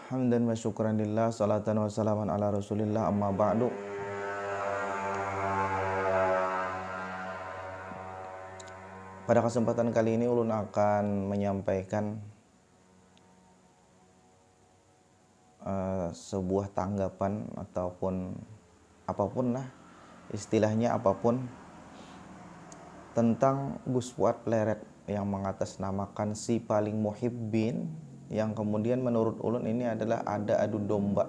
Hamdan wa syukran lillah, salatan wa salaman ala rasulillah, amma ba'du. Pada kesempatan kali ini ulun akan menyampaikan sebuah tanggapan ataupun apapun lah, istilahnya apapun, tentang Gus Fuad Pleret yang mengatasnamakan si paling muhibbin, yang kemudian menurut ulun ini adalah ada adu domba.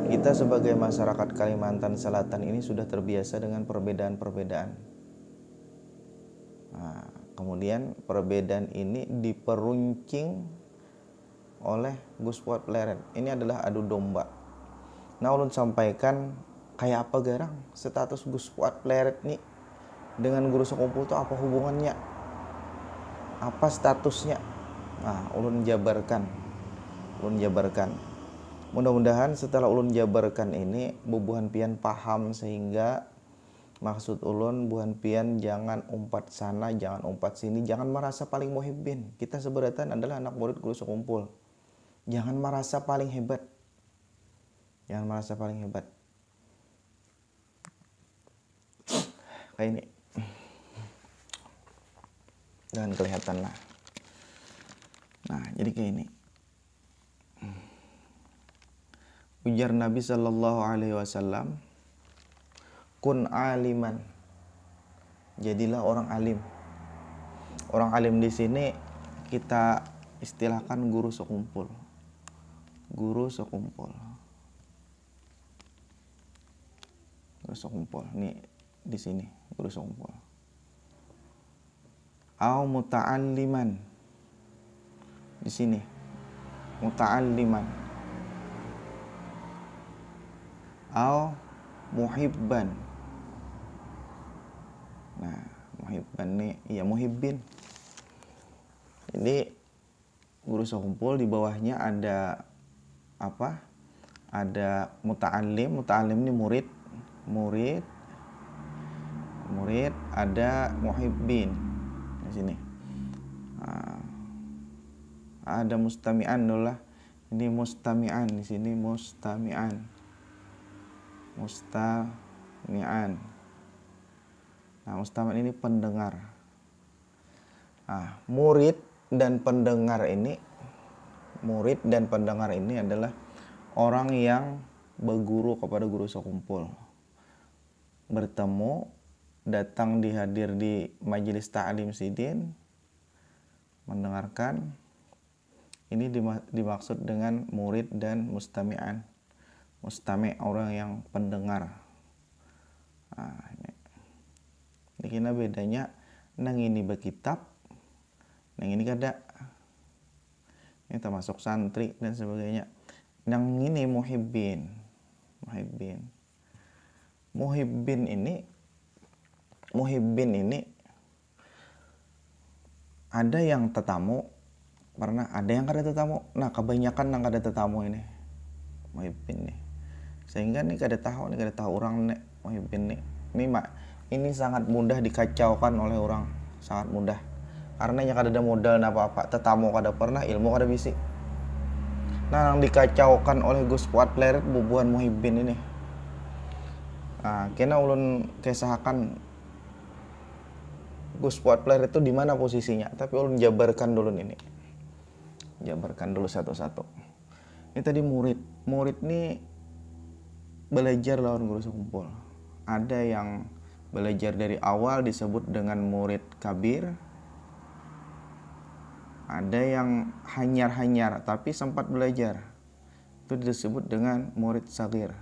Kita sebagai masyarakat Kalimantan Selatan ini sudah terbiasa dengan perbedaan-perbedaan. Nah, kemudian perbedaan ini diperuncing oleh Gus Fuad Pleret. Ini adalah adu domba. Nah, ulun sampaikan kayak apa garang status Gus Fuad Pleret nih dengan guru sekumpul itu apa hubungannya? Apa statusnya? Nah, ulun jabarkan. Mudah-mudahan setelah ulun jabarkan ini bubuhan pian paham, sehingga maksud ulun buhan pian jangan umpat sana, jangan umpat sini, jangan merasa paling muhibbin. Kita sebenarnya adalah anak murid guru sekumpul. Jangan merasa paling hebat. Kayak ini. Jangan kelihatan lah. Nah, jadi kayak ini. Ujar Nabi Sallallahu Alaihi Wasallam, kun aliman, jadilah orang alim. Orang alim di sini kita istilahkan guru sekumpul. Nih di sini guru sekumpul. Au muta'alliman, di sini muta'alliman. Au muhibban. Nah, muhibban nih, ya muhibbin. Ini guru sekumpul, di bawahnya ada apa? Ada muta'allim. Muta'allim ini murid, ada muhibbin di sini. Nah, ada mustami'an dulu lah. Ini mustami'an di sini, mustami'an. Nah, mustami'an ini pendengar. Nah, murid dan pendengar ini adalah orang yang berguru kepada guru sekumpul. Bertemu, datang dihadir di majelis ta'lim sidin, mendengarkan. Ini dimaksud dengan murid dan mustami'an. Mustami' orang yang pendengar. Nah, ini kena bedanya nang ini berkitab, nang ini kada. Ini termasuk santri dan sebagainya. Nang ini muhibbin. Muhibbin ini ada yang tetamu, pernah ada yang kada tetamu. Nah, kebanyakan nang kada tetamu ini muhibbin nih. Sehingga nih kada tahu orang nih muhibbin nih. Ini sangat mudah dikacaukan oleh orang, sangat mudah. Karena yang kada ada modal apa-apa, tetamu kada pernah, ilmu kada bisi. Nah, yang dikacaukan oleh Gus Fuad Pleret bubuhan muhibbin ini. Nah, kena ulun kesahakan Gus Fuad Pleret itu di mana posisinya, tapi ulun jabarkan dulu satu-satu. Ini tadi murid nih belajar lawan guru sekumpul. Ada yang belajar dari awal disebut dengan murid kabir. Ada yang hanyar tapi sempat belajar, itu disebut dengan murid sagir.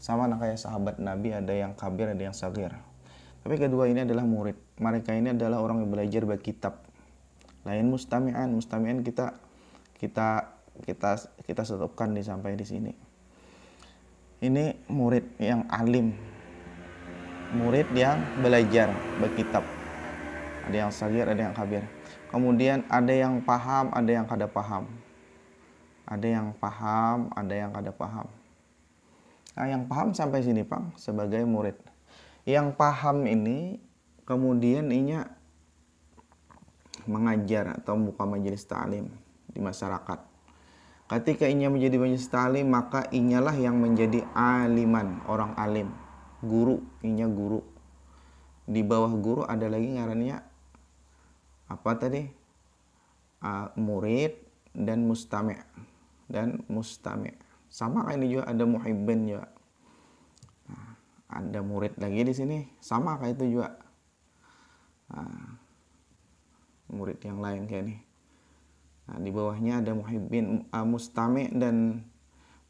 Sama kayak sahabat Nabi, ada yang kabir, ada yang sagir. Tapi kedua ini adalah murid. Mereka ini adalah orang yang belajar berkitab. Lain mustami'an kita setupkan sampai di sini. Ini murid yang alim, murid yang belajar berkitab. Ada yang sagir, ada yang kabir. Kemudian ada yang paham, ada yang kada paham. Nah, yang paham sampai sini, Pang, sebagai murid. Yang paham ini kemudian inya mengajar atau buka majelis ta'lim. di masyarakat. Ketika inya menjadi majelis ta'lim, maka inyalah yang menjadi aliman, orang alim, guru, inya guru. Di bawah guru ada lagi ngarannya apa tadi? Murid dan mustami'. Sama kayak ini juga ada muhibbin juga. Nah, ada murid lagi di sini, sama kayak itu juga. Nah, murid yang lain kayak ini. Nah, di bawahnya ada muhibbin, mustami' dan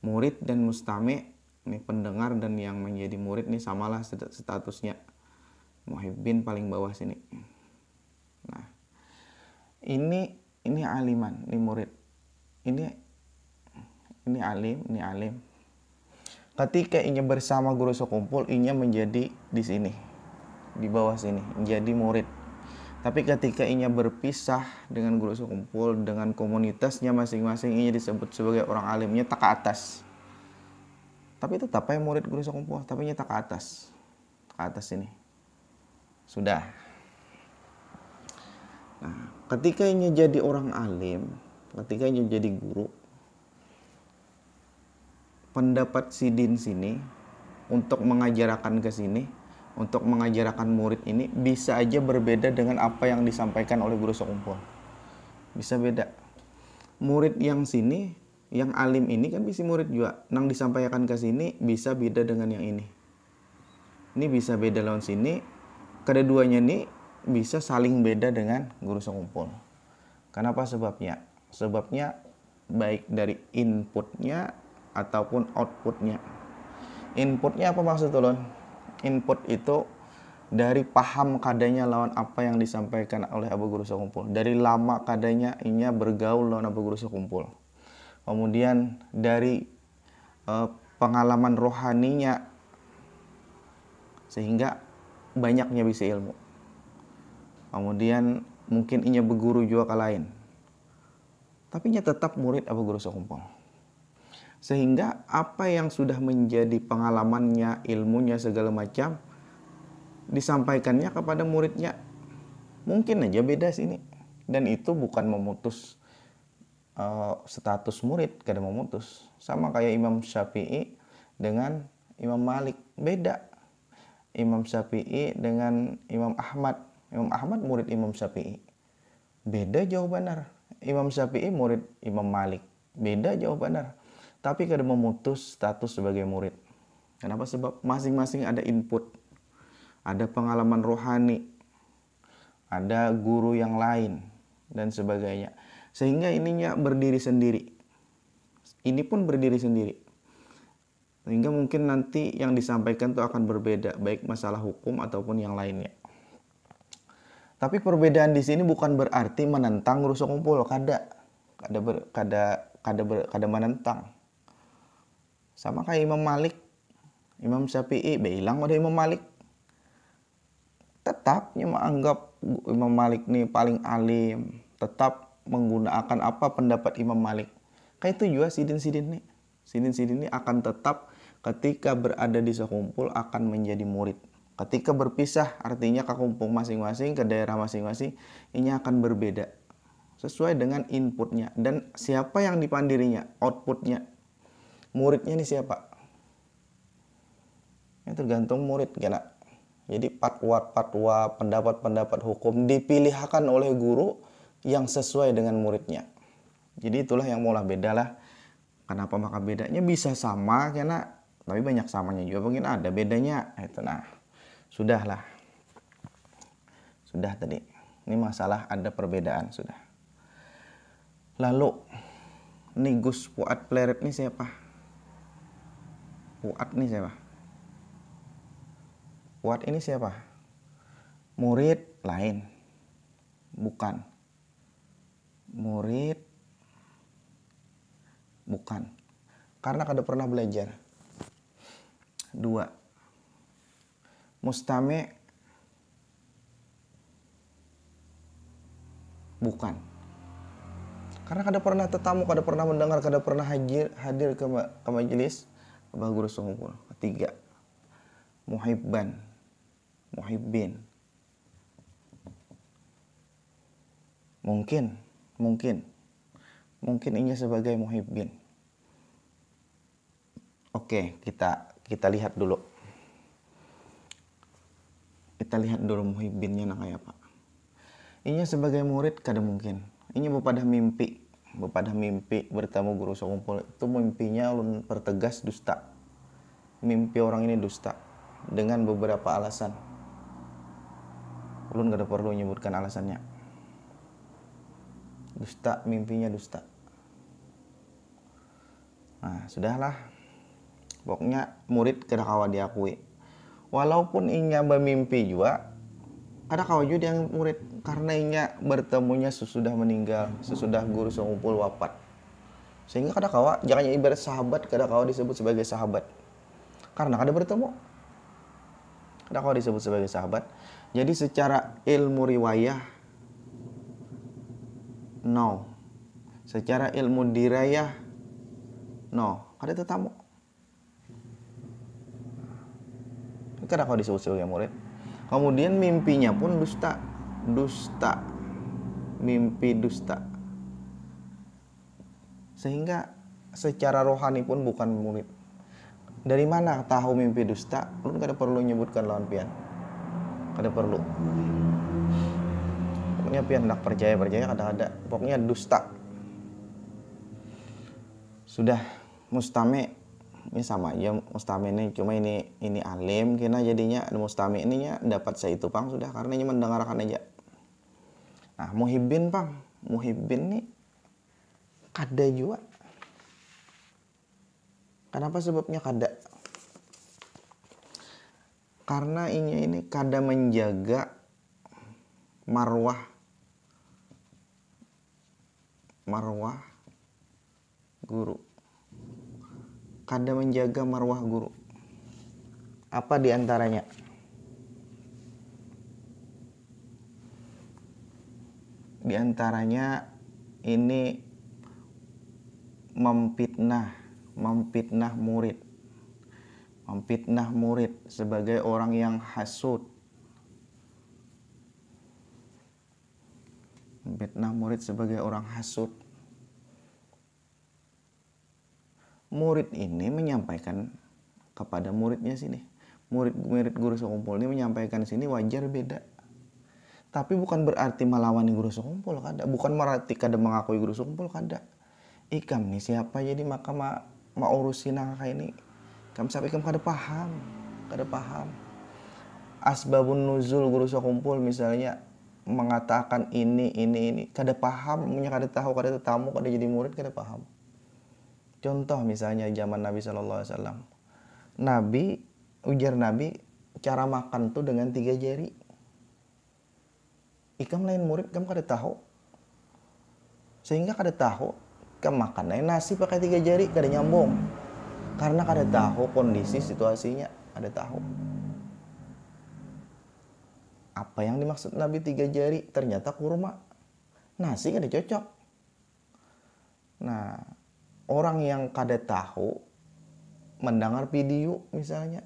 murid dan mustami'. Ini pendengar dan yang menjadi murid nih samalah statusnya. Muhibbin paling bawah sini. Nah, ini aliman, ini murid. Ini alim. Ketika inya bersama guru sekumpul, inya menjadi di sini, di bawah sini, menjadi murid. Tapi ketika inya berpisah dengan guru sekumpul, dengan komunitasnya masing-masing, inya disebut sebagai orang alimnya tak ke atas. Tapi tetap aja murid guru sekumpul, tapi inya tak ke atas. Tak ke atas sini. Sudah. Nah, ketika inya jadi orang alim, ketika inya jadi guru, pendapat sidin sini untuk mengajarkan ke sini, untuk mengajarkan murid ini bisa aja berbeda dengan apa yang disampaikan oleh guru sekumpul. Bisa beda. Murid yang sini, yang alim ini kan bisa murid juga. Nang disampaikan ke sini bisa beda dengan yang ini. Ini bisa beda lawan sini. Keduanya ini bisa saling beda dengan guru sekumpul. Kenapa sebabnya? Sebabnya baik dari inputnya ataupun outputnya. Inputnya apa maksud ulun? Input itu dari paham kadanya lawan apa yang disampaikan oleh Abu Guru sekumpul. Dari lama kadanya inya bergaul lawan Abu Guru sekumpul. Kemudian dari pengalaman rohaninya sehingga banyaknya bisa ilmu. Kemudian mungkin inya berguru juga ke lain. Tapi inya tetap murid Abu Guru sekumpul. Sehingga apa yang sudah menjadi pengalamannya, ilmunya segala macam disampaikannya kepada muridnya. Mungkin aja beda sini. Dan itu bukan memutus status murid, kada memutus. Sama kayak Imam Syafi'i dengan Imam Malik, beda. Imam Syafi'i dengan Imam Ahmad. Imam Ahmad murid Imam Syafi'i. Beda jauh benar. Imam Syafi'i murid Imam Malik. Beda jauh benar. Tapi kada memutus status sebagai murid. Kenapa? Sebab masing-masing ada input. Ada pengalaman rohani. Ada guru yang lain. Dan sebagainya. Sehingga ininya berdiri sendiri. Ini pun berdiri sendiri. Sehingga mungkin nanti yang disampaikan itu akan berbeda. Baik masalah hukum ataupun yang lainnya. Tapi perbedaan di sini bukan berarti menentang guru sekumpul. Kada menentang. Sama kayak Imam Malik, Imam Syafi'i, bilang pada Imam Malik. Tetapnya menganggap Imam Malik nih paling alim. Tetap menggunakan apa pendapat Imam Malik. Kayak itu juga sidin-sidin nih. Sidin-sidin ini akan tetap ketika berada di sekumpul akan menjadi murid. Ketika berpisah artinya ke kumpul masing-masing, ke daerah masing-masing, ini akan berbeda. Sesuai dengan inputnya. Dan siapa yang dipandirinya, outputnya. Muridnya ini siapa? Ini tergantung murid. Gila. Jadi fatwa-fatwa, pendapat-pendapat hukum dipilihkan oleh guru yang sesuai dengan muridnya. Jadi itulah yang mulai beda lah. Kenapa maka bedanya bisa sama karena tapi banyak samanya juga mungkin ada bedanya. Itu nah. Sudahlah. Sudah tadi. Ini masalah ada perbedaan sudah. Lalu nih Gus Fuad Pleret ini siapa? Fuad ini siapa? Fuad ini siapa? Murid lain. Bukan. Murid bukan. Karena kada pernah belajar. 2. Mustami' bukan. Karena kada pernah tetamu, kada pernah mendengar, kada pernah hadir ke majelis Abah Guru sekumpul. 3. Muhibbin. Mungkin. mungkin inya sebagai muhibbin. Oke, kita lihat dulu. Kita lihat dulu muhibbinnya nah kayak apa. Inya sebagai murid kada mungkin. Inya bepada mimpi bertemu guru sekumpul. Itu mimpinya ulun pertegas dusta. Mimpi orang ini dusta dengan beberapa alasan. Ulun kada perlu menyebutkan alasannya. Dusta, mimpinya dusta. Nah, sudahlah. Pokoknya murid kada kawa diakui. Walaupun inya bermimpi juga, kada kawa juga yang murid karena inya bertemunya sesudah meninggal, sesudah guru sekumpul wafat. Sehingga kada kawa, jangan ibarat sahabat, kada kawa disebut sebagai sahabat. Karena kada bertemu. Kada kawa disebut sebagai sahabat. Jadi secara ilmu riwayah, no. Secara ilmu dirayah, no. Kada tetamu. Kada kawa disebut sebagai murid. Kemudian mimpinya pun dusta. Mimpi dusta. Sehingga secara rohani pun bukan murid. Dari mana tahu mimpi dusta? Lu kada perlu menyebutkan lawan pian. Kada perlu. Pokoknya pian hendak percaya kada ada. Pokoknya dusta. Sudah mustame. Ini sama aja mustami ini, cuma ini alim kena jadinya mustami ininya dapat saya itu pang sudah karena ini mendengarkan aja. Nah, muhibbin pang, muhibbin nih kada juga. Kenapa sebabnya kada? Karena ini kada menjaga marwah guru. Kada menjaga marwah guru. Apa diantaranya? Diantaranya ini memfitnah murid. Memfitnah murid sebagai orang yang hasud. Memfitnah murid sebagai orang hasud. Murid ini menyampaikan kepada muridnya sini. Murid guru sekumpul ini menyampaikan sini wajar beda. Tapi bukan berarti melawani guru sekumpul kada. Bukan berarti kada mengakui guru sekumpul kada. Ikam nih siapa jadi maka mau urusin kayak ini. Ikam sampai ikam kada paham. Asbabun nuzul guru sekumpul misalnya mengatakan ini kada paham, kada tahu, kada tetamu, kada jadi murid kada paham. Contoh misalnya zaman Nabi SAW. Ujar Nabi, cara makan tuh dengan 3 jari. Ikam lain murid, ikam kada tahu. Sehingga kada tahu, ikam makan nasi pakai 3 jari, kada nyambung. Karena kada tahu kondisi situasinya, kada tahu. Apa yang dimaksud Nabi 3 jari? Ternyata kurma. Nasi kada cocok. Nah, orang yang kada tahu mendengar video misalnya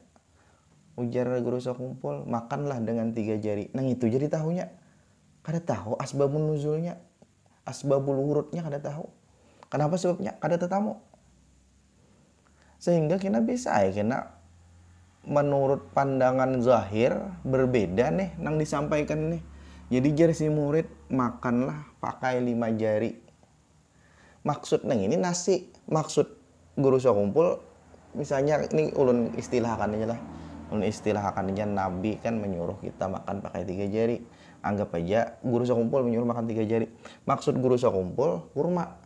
ujar guru sekumpul makanlah dengan 3 jari. Nah itu jadi tahunya kada tahu asbabun nuzulnya, asbabul wurudnya kada tahu. Kenapa sebabnya? Kada tetamu. Sehingga kena bisa kena menurut pandangan zahir berbeda nih nang disampaikan nih. Jadi jar si murid makanlah pakai 5 jari. Maksud nang ini nasi, maksud guru sekumpul misalnya ini ulun istilahkan aja lah. Ulun istilahkan aja Nabi kan menyuruh kita makan pakai 3 jari. Anggap aja guru sekumpul menyuruh makan 3 jari. Maksud guru sekumpul kurma.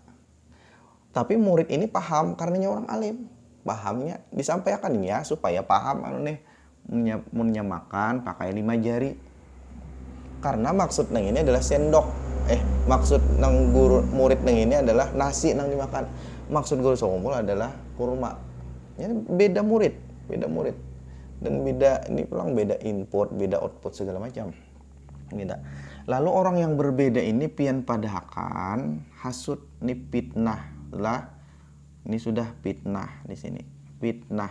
Tapi murid ini paham karena orang alim. Pahamnya disampaikannya supaya paham punya makan pakai 5 jari. Karena maksud nang ini adalah sendok. Maksud nang guru murid nang ini adalah nasi nang dimakan. Maksud guru sekumpul adalah kurma. Ini beda murid. Dan ini pulang beda input, beda output segala macam. Beda. Lalu orang yang berbeda ini pian padahakan hasud ini fitnah lah. Ini sudah fitnah di sini. Fitnah.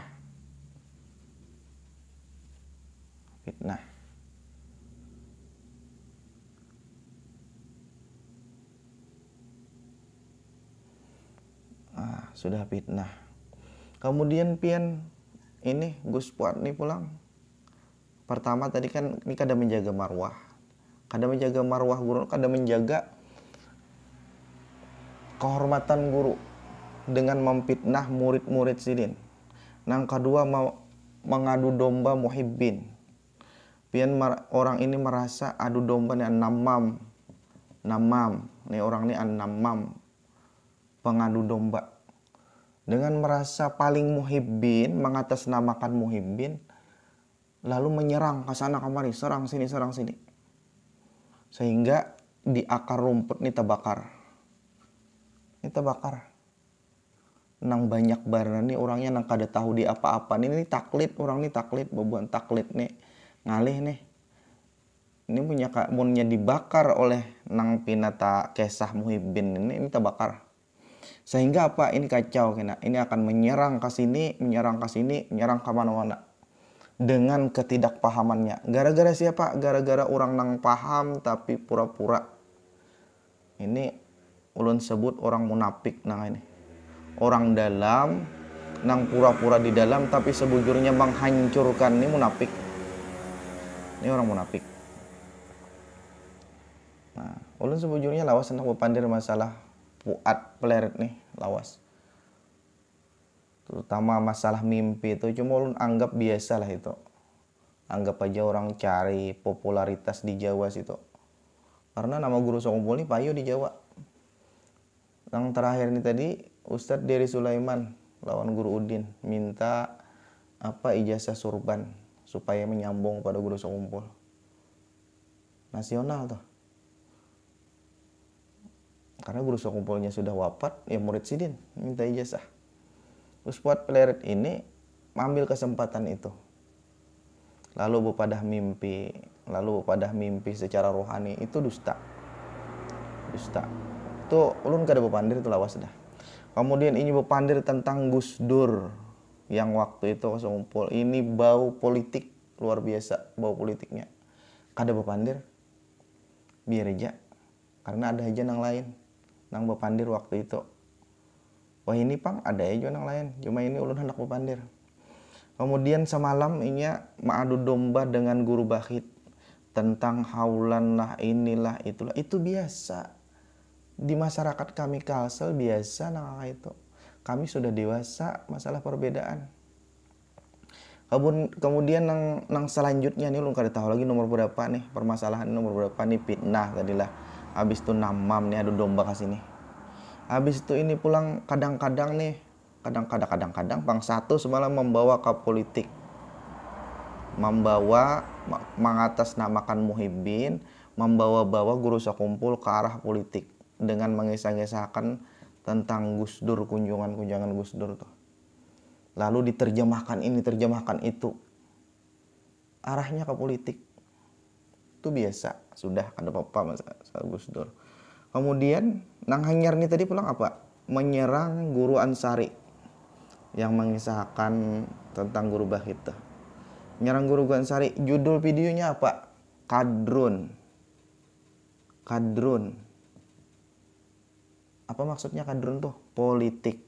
sudah fitnah. Kemudian pian ini Gus Puat nih pulang. Pertama tadi kan ini kada menjaga marwah. Kada menjaga marwah guru, kada menjaga kehormatan guru dengan memfitnah murid-murid sidin. Yang kedua mau mengadu domba muhibbin. Pian orang ini merasa adu domba nih namam. Nih orang ini namam, pengadu domba. Dengan merasa paling muhibbin, mengatasnamakan muhibbin, lalu menyerang ke sana kemari, serang sini. Sehingga di akar rumput ini terbakar. Nang banyak barang nih orangnya nang kada tahu di apa-apa. Ini taklid, orang ini taklid, bebuan taklid nih. Ngalih nih. Ini punya dibakar oleh nang pinata kisah muhibbin ini terbakar. Sehingga apa? Ini kacau kena. Ini akan menyerang ke sini, menyerang ke mana-mana. Dengan ketidakpahamannya. Gara-gara siapa? Gara-gara orang nang paham tapi pura-pura. Ini ulun sebut orang munafik nang ini. Orang dalam nang pura-pura di dalam tapi sebujurnya menghancurkan, ini munafik. Ini orang munafik. Nah, ulun sebujurnya lawas hendak berpandir masalah Puat peleret nih, lawas. Terutama masalah mimpi itu cuma ulun anggap biasa lah itu. Anggap aja orang cari popularitas di Jawa situ. Karena nama guru Sokumpul ini payu di Jawa. Yang terakhir ini tadi Ustadz Dery Sulaiman lawan Guru Udin minta ijazah surban supaya menyambung pada guru Sokumpul. Nasional tuh. Karena guru Sokumpulnya sudah wafat, ya murid sidin minta ijazah. Gus Puat peleret ini mengambil kesempatan itu. Lalu berpadah mimpi secara rohani, itu dusta. Itu ulun kada berpandir itu lawas dah. Kemudian ini berpandir tentang Gus Dur yang waktu itu Sokumpul. Ini bau politik luar biasa, bau politiknya. Kada berpandir. Biar aja. Karena ada aja nang lain. Nang berpandir waktu itu. Wah ini pang ada aja nang lain. Cuma ini ulun hendak berpandir. Kemudian semalam inya mengadu domba dengan guru Bahit. Tentang haulan lah, inilah, itulah. Itu biasa. Di masyarakat kami Kalsel biasa nang itu. Kami sudah dewasa masalah perbedaan. Kemudian nang selanjutnya nih ulun kada tahu lagi nomor berapa nih. Permasalahan nomor berapa nih, fitnah tadilah. Habis itu namam nih adu domba ke sini. Habis itu ini pulang kadang-kadang Bang Satu semalam membawa ke politik. Mengatasnamakan muhibbin, membawa-bawa guru Sokumpul ke arah politik dengan mengisah-ngisahkan tentang Gus Dur, kunjungan Gus Dur tuh. Lalu diterjemahkan ini, terjemahkan itu. Arahnya ke politik. Itu biasa, sudah ada apa-apa masalah Gus Dur. Kemudian nang hanyar nih tadi pulang apa? Menyerang guru Ansari yang mengisahkan tentang guru Bahit. Menyerang guru Ansari, judul videonya apa? Kadrun. Apa maksudnya kadrun tuh? Politik.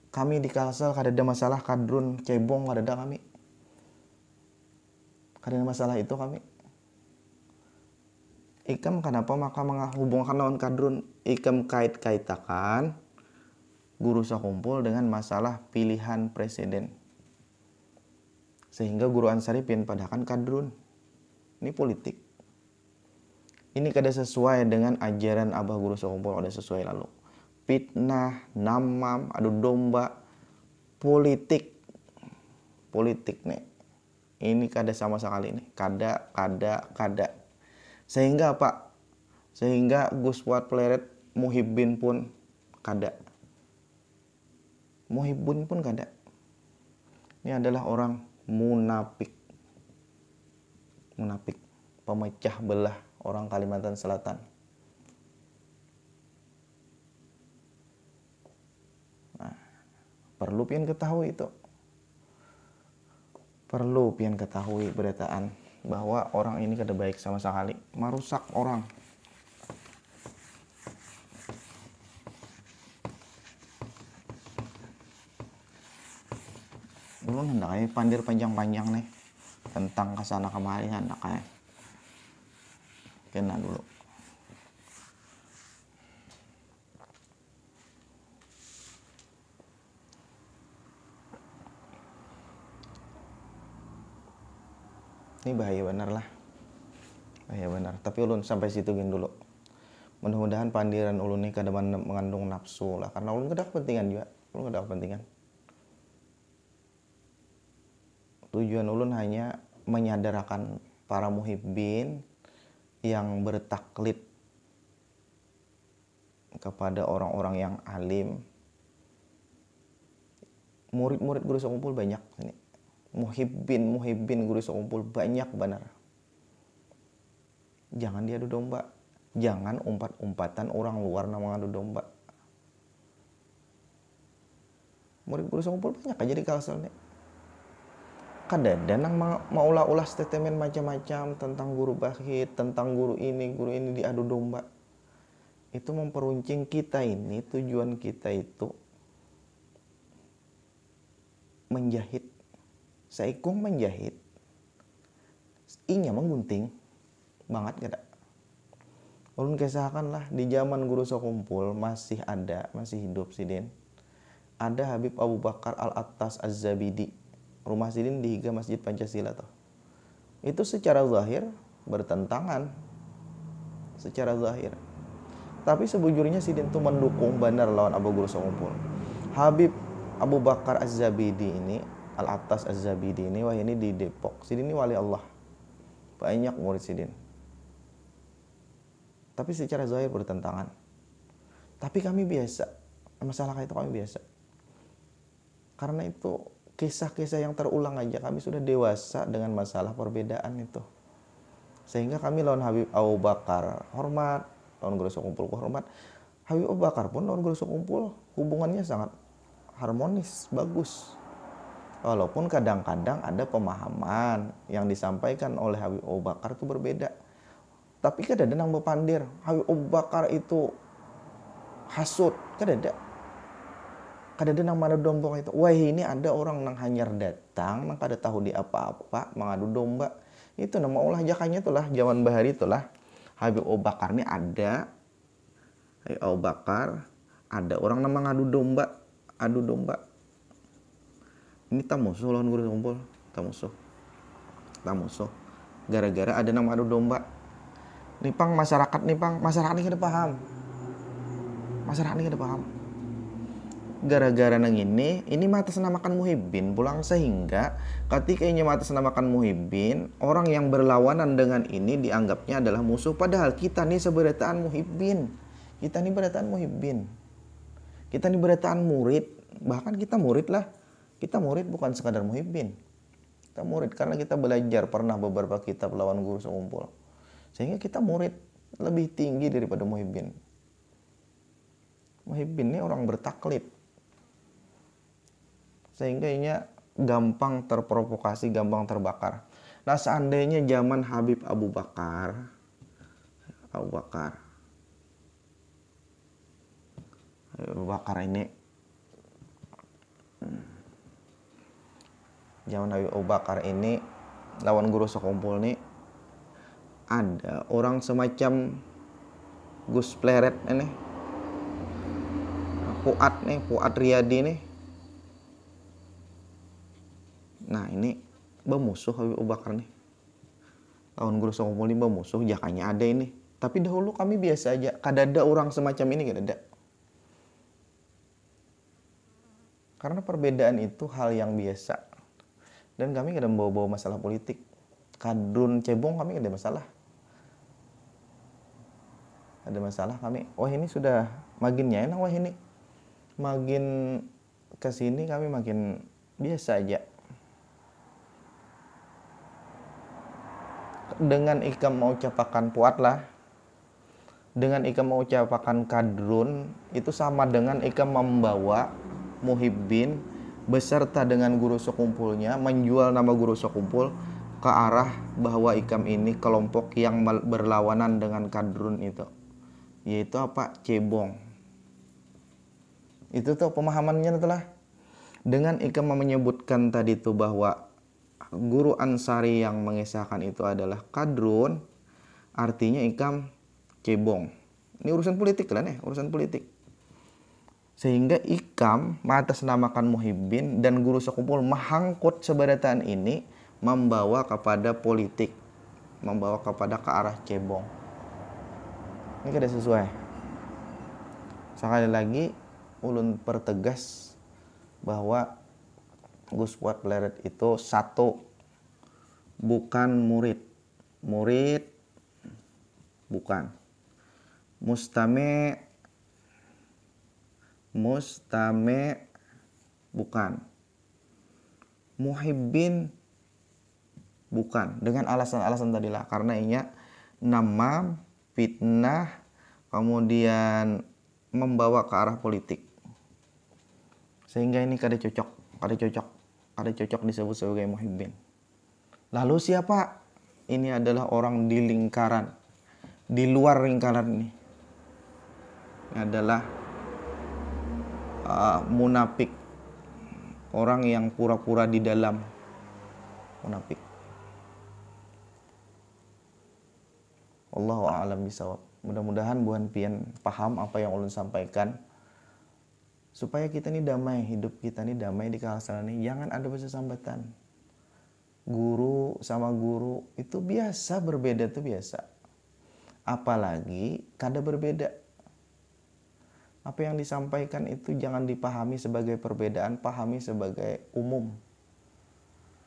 Kami di Kalsel kada ada masalah kadrun, cebong kada ada kami. Kada ada masalah itu kami. Ikam kenapa maka menghubungkan lawan kadrun? Ikam kait-kaitakan guru Sokumpul dengan masalah pilihan presiden. Sehingga guru Ansari pian padahkan kadrun. Ini politik. Ini kada sesuai dengan ajaran Abah guru Sokumpul, kada sesuai lalu. Fitnah, namam, adu domba, politik nih. Ini kada sama sekali nih. Kada. Sehingga apa? Sehingga Gus Puat peleret muhibbin pun kada. Muhibbin pun kada. Ini adalah orang munafik. Pemecah belah orang Kalimantan Selatan. Nah, perlu pian ketahui itu. Perlu pian ketahui beritaan bahwa orang ini kada baik sama sekali, merusak orang. Ulun hendak kayak pandir panjang-panjang nih tentang kesana kemari hendak kayak kena dulu. Ini bahaya bener lah, bahaya bener. Tapi ulun sampai situ gini dulu. Mudah-mudahan pandiran ulun ini kada mengandung nafsu lah, karena ulun kada kepentingan juga, ulun kada kepentingan. Tujuan ulun hanya menyadarkan para muhibbin yang bertaklid kepada orang-orang yang alim. Murid-murid guru sekumpul banyak ini. Muhibbin guru sekumpul banyak benar. Jangan diadu domba. Jangan umpat-umpatan orang luar na mengadu domba. Murid guru sekumpul banyak aja di Kalsel nih. Kadada nang mau ulah statement macam-macam tentang guru bahit, tentang guru ini diadu domba. Itu memperuncing kita ini, tujuan kita itu menjahit. Saikung menjahit. Inya menggunting. Banget kada. Ulun kisahkan lah di zaman guru sekumpul masih hidup Sidin. Ada Habib Abu Bakar Al-Attas Az-Zabidi. Rumah Sidin di Higa Masjid Pancasila tuh. Itu secara zahir bertentangan. Secara zahir. Tapi sebujurnya Sidin tuh mendukung benar lawan Abu Guru sekumpul. Habib Abu Bakar Az-Zabidi ini, Al-Attas Az-Zabidi ini, wah ini di Depok. Sidin ini wali Allah. Banyak murid Sidin. Tapi secara zahir bertentangan. Tapi kami biasa. Masalah kayak itu kami biasa. Karena itu kisah-kisah yang terulang aja. Kami sudah dewasa dengan masalah perbedaan itu. Sehingga kami lawan Habib Abu Bakar hormat, lawan guru sekumpul hormat. Habib Abu Bakar pun lawan guru sekumpul hubungannya sangat harmonis, bagus. Walaupun kadang-kadang ada pemahaman yang disampaikan oleh Habib Abu Bakar itu berbeda. Tapi kadang nang bepandir Habib Abu Bakar itu hasut, kadang nang mengadu domba itu. Wah ini ada orang nang hanyar datang, nang kada tahu di apa-apa, mengadu domba. Itu nama ulah jakanya itulah zaman bahari itulah. Habib Abu Bakar ini ada. Habib Abu Bakar ada orang nang mengadu domba, adu domba. Ini tamusuh lawan guru sekumpul, tamusuh. Gara-gara ada nang mengadu domba. Masyarakat ini kada paham. Gara-gara nang ini mengatasnamakan muhibbin pulang, sehingga ketika ini mengatasnamakan muhibbin, orang yang berlawanan dengan ini dianggapnya adalah musuh, padahal kita nih seberataan muhibbin. Kita nih berataan murid, bahkan kita murid lah. Kita murid bukan sekadar muhibbin. Kita murid karena kita belajar pernah beberapa kitab lawan guru sekumpul. Sehingga kita murid lebih tinggi daripada muhibbin. Muhibbin ini orang bertaklid. Sehingga ini gampang terprovokasi, gampang terbakar. Nah seandainya zaman Habib Abu Bakar ini, zaman Habib Abu Bakar ini lawan guru sekumpul nih, ada orang semacam Gus Pleret ini, Fuad Riyadi nih. Nah ini bermusuh Habib Abu Bakar nih. Lawan guru sekumpul ini bermusuh, jakanya ada ini. Tapi dahulu kami biasa aja, kadada orang semacam ini kadada. Karena perbedaan itu hal yang biasa. Dan kami kada membawa-bawa masalah politik. Kadrun cebong kami ada masalah. Ada masalah kami. Wah ini sudah makinnya enak, wah ini makin kesini kami makin biasa aja. Dengan ikam mau capakan puat lah. Dengan ikam mau capakan kadrun, itu sama dengan ikam membawa muhibbin beserta dengan guru sekumpulnya, menjual nama guru sekumpul ke arah bahwa ikam ini kelompok yang berlawanan dengan kadrun itu. Yaitu apa? Cebong. Itu tuh pemahamannya itulah. Dengan Ikam menyebutkan tadi itu bahwa guru Ansari yang mengisahkan itu adalah kadrun, artinya Ikam cebong. Ini urusan politik lah nih, urusan politik. Sehingga Ikam mengatasnamakan Muhibbin dan guru sekumpul mahangkut sebarataan ini membawa kepada politik, membawa kepada ke arah cebong. Ini kada sesuai. Sekali lagi ulun pertegas bahwa Gus Fuad Pleret itu satu, bukan murid. Murid bukan. Mustame bukan. Muhibbin bukan. Dengan alasan-alasan tadilah, karena inya nama fitnah kemudian membawa ke arah politik. Sehingga ini kada cocok disebut sebagai muhibbin. Lalu siapa? Ini adalah orang di lingkaran, di luar lingkaran ini. Ini adalah munafik, orang yang pura-pura di dalam, munafik. Wallahu a'lam bishawab. Mudah-mudahan buan pian paham apa yang ulun sampaikan, supaya kita ini damai, hidup kita ini damai di kawasan ini. Jangan ada bahasa sambatan. Guru sama guru itu biasa, berbeda itu biasa. Apalagi kada berbeda. Apa yang disampaikan itu jangan dipahami sebagai perbedaan, pahami sebagai umum.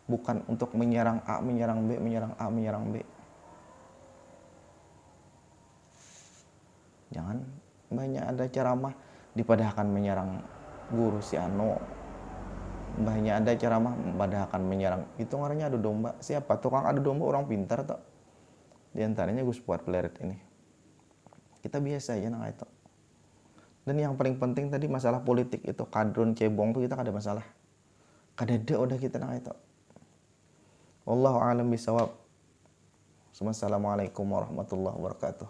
Bukan untuk menyerang A, menyerang B, menyerang A, menyerang B. Jangan banyak ada ceramah dipadahkan menyerang guru si Ano. Banyak ada ceramah padahkan menyerang. Itu ngarannya adu domba. Siapa? Tukang adu domba orang pintar toh. Di antaranya Gus Fuad Pleret ini. Kita biasa aja nang itu. Dan yang paling penting tadi masalah politik itu, kadrun cebong tuh kita kada masalah. Kada ada udah kita nang itu. Wallahu a'lam bishawab. Wassalamualaikum warahmatullahi wabarakatuh.